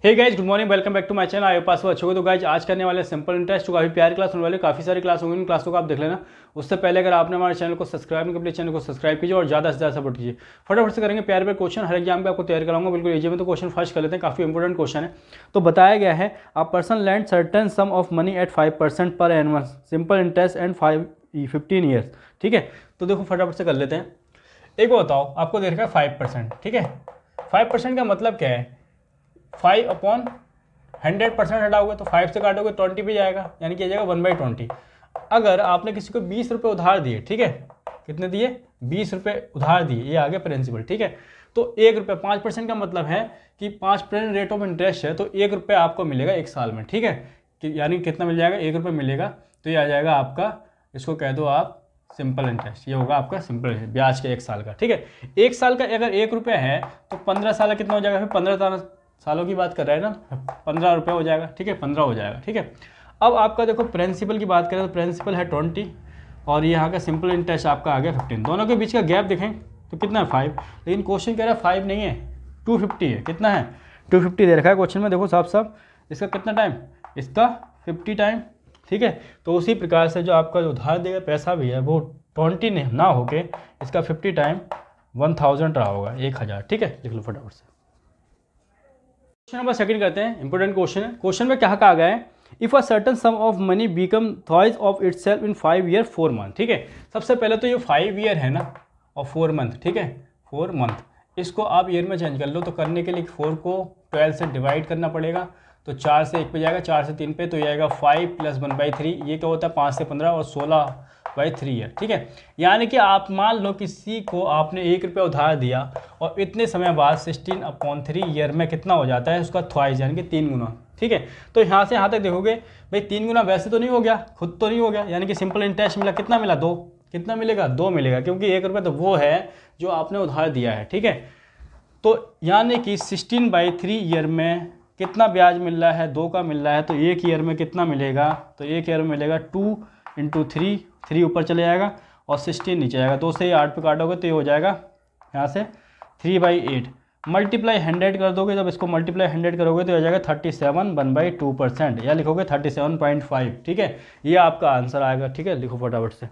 Hey guys, good morning, welcome back to my channel. आई पास अच्छे हो तो गाइज आज करने वाले सिंपल इंटरेस्ट जो काफ़ी प्यारी क्लास होने वाली, काफ़ी सारी क्लास होंगी, इन क्लासों को आप देख लेना। उससे पहले अगर आपने हमारे चैनल को सब्सक्राइब नहीं किया, प्लीज चैनल को सब्सक्राइब कीजिए और ज़्यादा से ज़्यादा सपोर्ट कीजिए। फटाफट से करेंगे प्यारे प्यारे क्वेश्चन, हर एग्जाम पे आपको तैयार कराऊंगा बिल्कुल ईजी में। तो क्वेश्चन फर्स्ट कर लेते हैं, काफ़ी इंपॉर्टेंट क्वेश्चन है। तो बताया गया है a person land certain some of money at 5% पर annual simple interest and 15 years. ठीक है, तो देखो फटाफट से कर लेते हैं। एक बात बताओ, आपको दे रखा है 5%। ठीक है, 5% का मतलब क्या है? 5/100% हटाओगे तो 5 से काटोगे 20 पे जाएगा, यानी कि आ जाएगा 1/20। अगर आपने किसी को 20 रुपये उधार दिए, ठीक है, कितने दिए? 20 रुपये उधार दिए, ये आ गया प्रिंसिपल। ठीक है, तो 1 रुपये 5% का मतलब है कि 5% रेट ऑफ इंटरेस्ट है, तो 1 रुपये आपको मिलेगा 1 साल में। ठीक है, यानी कितना मिल जाएगा? 1 रुपये मिलेगा, तो ये आ जाएगा आपका, इसको कह दो आप सिंपल इंटरेस्ट। ये होगा आपका सिंपल ब्याज के 1 साल का। ठीक है, 1 साल का अगर 1 रुपये है तो 15 साल का कितना हो जाएगा? फिर 15 सालों की बात कर रहे हैं ना, 15 रुपये हो जाएगा। ठीक है, 15 हो जाएगा। ठीक है, अब आपका देखो प्रिंसिपल की बात करें तो प्रिंसिपल है 20 और यहाँ का सिंपल इंटरेस्ट आपका आ गया 15। दोनों के बीच का गैप देखें तो कितना है? 5। लेकिन क्वेश्चन कह रहा है 5 नहीं है, 250 है। कितना है? 250 दे रखा है क्वेश्चन में। देखो साफ साफ, इसका कितना टाइम? इसका 50 टाइम। ठीक है, तो उसी प्रकार से जो आपका जो उधार देगा पैसा भी है वो 20 ना होके इसका 50 टाइम 1000 रहा होगा, 1000। ठीक है, लिख लो फटाफट से। क्वेश्चन नंबर सेकंड करते हैं, इंपोर्टेंट क्वेश्चन है। क्वेश्चन में क्या कहा गया है? If a certain sum of money become twice of itself in 5 year 4 month. ठीक है, सबसे पहले तो ये 5 ईयर है ना और 4 मंथ। ठीक है, 4 मंथ, इसको आप ईयर में चेंज कर लो। तो करने के लिए 4 को 12 से डिवाइड करना पड़ेगा, तो 4 से 1 पे जाएगा, 4 से 3 पे, तो ये आएगा 5 + 1/3। ये क्या होता है? 5 से 15 और 16/3 है। ठीक है, यानी कि आप मान लो किसी को आपने 1 रुपये उधार दिया और इतने समय बाद 16/3 ईयर में कितना हो जाता है उसका थ्वाइस, यानी कि 3 गुना। ठीक है, तो यहाँ से यहाँ तक देखोगे भाई 3 गुना वैसे तो नहीं हो गया, खुद तो नहीं हो गया, यानी कि सिंपल इंटरेस्ट मिला, कितना मिला? 2। कितना मिलेगा? 2 मिलेगा, क्योंकि 1 रुपये तो वो है जो आपने उधार दिया है। ठीक है, तो यानी कि 16/3 ईयर में कितना ब्याज मिल रहा है? 2 का मिल रहा है, तो 1 ईयर में कितना मिलेगा? तो 1 ईयर में मिलेगा 2 × 3, 3 ऊपर चले जाएगा और 16 नीचे आएगा। 2 से 8 पे काटोगे तो ये हो जाएगा यहाँ से 3/8। मल्टीप्लाई 100 कर दोगे, जब इसको मल्टीप्लाई 100 करोगे तो हो जाएगा 37 1/2%, या लिखोगे 37.5। ठीक है, ये आपका आंसर आएगा। ठीक है, लिखो फटाफट से।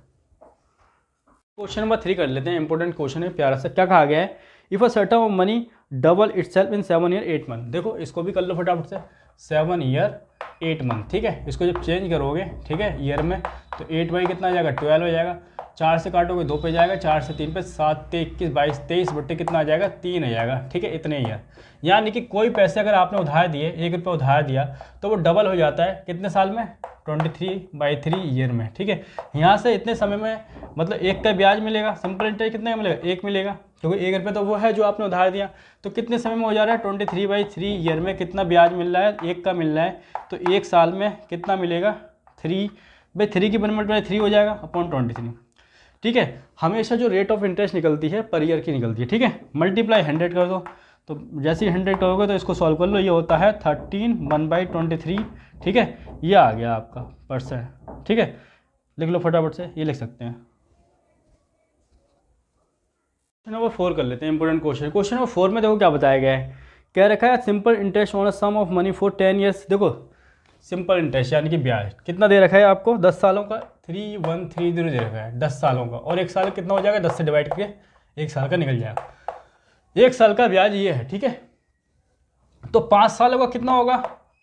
क्वेश्चन नंबर 3 कर लेते हैं, इंपॉर्टेंट क्वेश्चन है प्यारा सा। क्या कहा गया है? If a certain of money double itself in 7 year 8 month. देखो इसको भी कर लो फटाफट से, 7 ईयर 8 मंथ। ठीक है, इसको जब चेंज करोगे, ठीक है, ईयर में, तो 8 बाई कितना आ जाएगा? 12 हो जाएगा। 4 से काटोगे 2 पे जाएगा, 4 से 3 पे, 7 से 21 22 23 बट्टे कितना आ जाएगा? 3 आ जाएगा। ठीक है, इतने ईयर, यानी कि कोई पैसे अगर आपने उधार दिए, 1 रुपये उधार दिया, तो वो डबल हो जाता है कितने साल में? 23/3 ईयर में। ठीक है, यहाँ से इतने समय में मतलब 1 का ब्याज मिलेगा। सिंपल इंटरेस्ट कितने का मिलेगा? 1 मिलेगा, क्योंकि 1 रुपये तो वो है जो आपने उधार दिया। तो कितने समय में हो जा रहा है? 23/3 ईयर में कितना ब्याज मिल रहा है? 1 का मिल रहा है, तो 1 साल में कितना मिलेगा? 3/3 की 1/3 हो जाएगा अपॉन 23। ठीक है, हमेशा जो रेट ऑफ इंटरेस्ट निकलती है पर ईयर की निकलती है। ठीक है, मल्टीप्लाई 100 कर दो, तो जैसे ही 100 करोगे तो इसको सॉल्व कर लो, ये होता है 13 1/23। ठीक है, ये आ गया आपका %। ठीक है, लिख लो फटाफट से, ये लिख सकते हैं। क्वेश्चन नंबर 4 कर लेते हैं, इंपोर्टेंट क्वेश्चन। क्वेश्चन नंबर 4 में देखो क्या बताया गया है। क्या रखा है? Simple interest on a sum of money for 10 years. देखो सिंपल इंटरेस्ट यानी कि ब्याज कितना दे रखा है आपको? 10 सालों का 3130 दे रखा है, 10 सालों का। और 1 साल कितना हो जाएगा? 10 से डिवाइड करके 1 साल का निकल जाएगा। 1 साल का ब्याज ये है। ठीक है, तो 5 सालों का कितना होगा?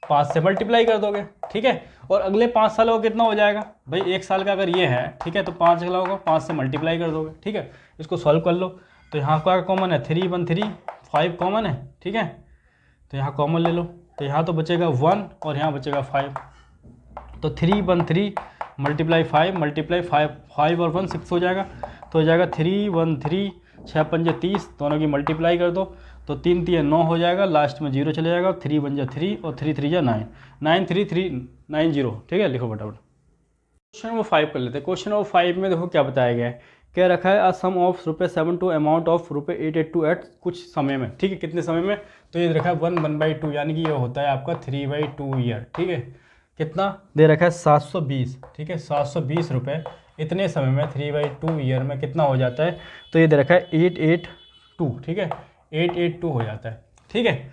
5 से मल्टीप्लाई कर दोगे। ठीक है, और अगले 5 सालों का कितना हो जाएगा भाई? 1 साल का अगर ये है, ठीक है, तो 5 सालों का 5 से मल्टीप्लाई कर दोगे। ठीक है, इसको सॉल्व कर लो, तो यहाँ का कॉमन है 3 1 3 5 कॉमन है। ठीक है, तो यहाँ कॉमन ले लो, तो यहाँ तो बचेगा 1 और यहाँ बचेगा 5, तो 3 1 3 मल्टीप्लाई 5 मल्टीप्लाई 5 और 1 6 हो जाएगा, तो हो जाएगा 3 1 3 6 5 30, दोनों की मल्टीप्लाई कर दो, तो 3 3 9 हो जाएगा, लास्ट में 0 चले जाएगा, 3 1 3 और 3 3 9 9 3 3 9 0। ठीक है, लिखो फटाफट। क्वेश्चन नंबर 5 कर लेते हैं। क्वेश्चन नंबर 5 में देखो क्या बताया गया है। क्या रखा है? A sum of ₹7 to amount of ₹882 at कुछ समय में। ठीक है, कितने समय में? तो ये रखा है 1/2, यानी कि ये होता है आपका 3/2 ईयर। ठीक है, कितना दे रखा है? 720। ठीक है, 720 रुपये इतने समय में 3/2 ईयर में कितना हो जाता है? तो ये दे रखा है 882। ठीक है, 882 हो जाता है। ठीक है,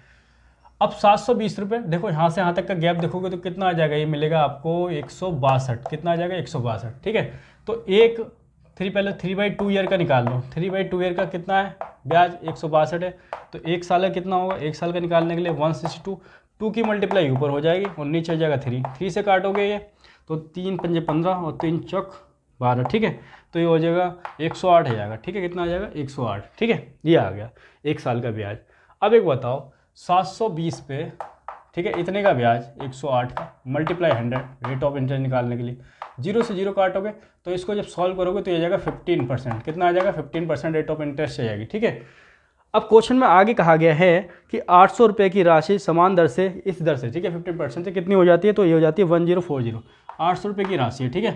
अब 720 रुपये, देखो यहाँ से यहाँ तक का गैप देखोगे तो कितना आ जाएगा, ये मिलेगा आपको 162, कितना आ जाएगा 162, ठीक है। तो एक पहले 3/2 ईयर का निकाल लो, 3/2 ईयर का कितना है ब्याज, 162 है। तो एक साल का कितना होगा, एक साल का निकालने के लिए 162, 2 की मल्टीप्लाई ऊपर हो जाएगी और नीचे हो जाएगा 3 से काटोगे ये तो 3 पंजे 15 और 3 चौक 12, ठीक है। तो ये हो जाएगा 108 आ जाएगा, ठीक है। कितना आ जाएगा 108, ठीक है। ये आ गया एक साल का ब्याज। अब एक बताओ 720 पे, ठीक है, इतने का ब्याज 108 का मल्टीप्लाई 100 रेट ऑफ इंटरेस्ट निकालने के लिए 0 से 0 काटोगे तो इसको जब सॉल्व करोगे तो ये जाएगा 15%, कितना आ जाएगा 15% रेट ऑफ इंटरेस्ट आ जाएगी, ठीक है। अब क्वेश्चन में आगे कहा गया है कि 800 रुपये की राशि समान दर से इस दर से, ठीक है, 15% से कितनी हो जाती है, तो ये हो जाती है 1040। 800 रुपये की राशि है, ठीक है,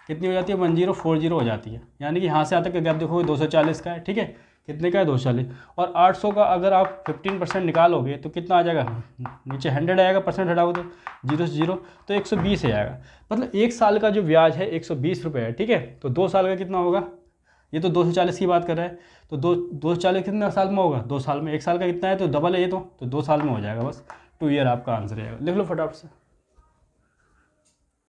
कितनी हो जाती है 1040 हो जाती है, यानी कि यहाँ से यहाँ तक का गैप देखोगे 240 का है, ठीक है। कितने का है 240, और 800 का अगर आप 15% निकालोगे तो कितना आ जाएगा, नीचे 100 आएगा, परसेंट हटाओगे तो 0 से 0 तो 120 आएगा। मतलब एक साल का जो ब्याज है 120 रुपये है, ठीक है। तो 2 साल का कितना होगा, ये तो 240 की बात कर रहा है, तो 240 कितने साल में होगा, 2 साल में। एक साल का कितना है तो डबल है ये, तो 2 साल में हो जाएगा बस। 2 ईयर आपका आंसर है, लिख लो फटाफट से।